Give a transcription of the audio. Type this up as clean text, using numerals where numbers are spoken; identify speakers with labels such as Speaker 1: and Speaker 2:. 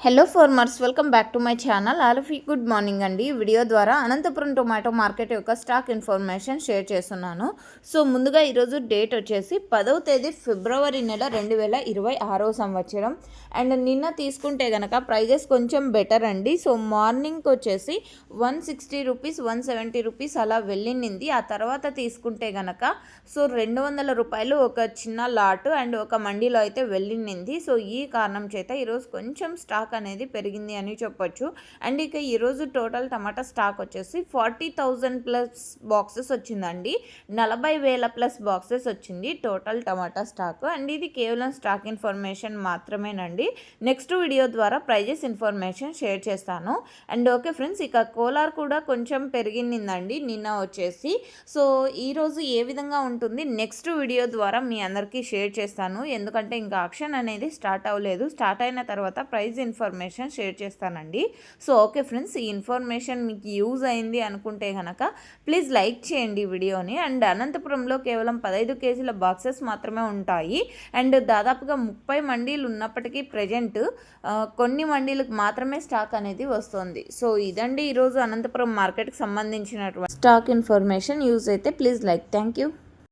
Speaker 1: Hello farmers, welcome back to my channel. All of you good morning అండి. Video ద్వారా Anantapuram tomato market యొక్క stock information share చేస్తున్నాను. So ముందుగా ఈరోజు date వచ్చేసి 10వ తేదీ ఫిబ్రవరి నెల 2026 సంవత్సరం. అండ్ నిన్న తీసుకుంటే కనుక ప్రైజెస్ కొంచెం బెటర్ అండి. సో మార్నింగ్కి వచ్చేసి 160 రూపీస్ 170 రూపీస్ అలా వెళ్ళింది. ఆ తర్వాత తీసుకుంటే కనుక సో 200 రూపాయలు ఒక చిన్న లాట్ అండ్ ఒక మండీలో అయితే వెళ్ళింది. సో ఈ కారణం చేత ఈరోజు కొంచెం స్టాక్ అనేది పెరిగింది అని చెప్పొచ్చు. అండ్ ఇక ఈరోజు టోటల్ టమాటా స్టాక్ వచ్చేసి 40,000 ప్లస్ బాక్సెస్ వచ్చిందండి. 40,000 ప్లస్ బాక్సెస్ వచ్చింది టోటల్ టమాటా స్టాక్. అండ్ ఇది కేవలం స్టాక్ ఇన్ఫర్మేషన్ మాత్రమేనండి. నెక్స్ట్ వీడియో ద్వారా ప్రైజెస్ ఇన్ఫర్మేషన్ షేర్ చేస్తాను. అండ్ ఓకే ఫ్రెండ్స్, ఇక కోలార్ కూడా కొంచెం పెరిగిందండి నిన్న వచ్చేసి. సో ఈరోజు ఏ విధంగా ఉంటుంది నెక్స్ట్ వీడియో ద్వారా మీ అందరికీ షేర్ చేస్తాను. ఎందుకంటే ఇంకా ఆక్షన్ అనేది స్టార్ట్ అవ్వలేదు. స్టార్ట్ అయిన తర్వాత ప్రైజ్ ఇన్ఫర్మేషన్ షేర్ చేస్తానండి. సో ఓకే ఫ్రెండ్స్, ఈ ఇన్ఫర్మేషన్ మీకు యూజ్ అయింది అనుకుంటే కనుక ప్లీజ్ లైక్ చేయండి వీడియోని. అండ్ అనంతపురంలో కేవలం 15 కేజీల బాక్సెస్ మాత్రమే ఉంటాయి. అండ్ దాదాపుగా 30 మండీలు ఉన్నప్పటికీ ప్రజెంట్ కొన్ని మండీలకు మాత్రమే స్టాక్ అనేది వస్తుంది. సో ఇదండి ఈరోజు అనంతపురం మార్కెట్కి సంబంధించినటువంటి స్టాక్ ఇన్ఫర్మేషన్. యూజ్ అయితే ప్లీజ్ లైక్. Thank you.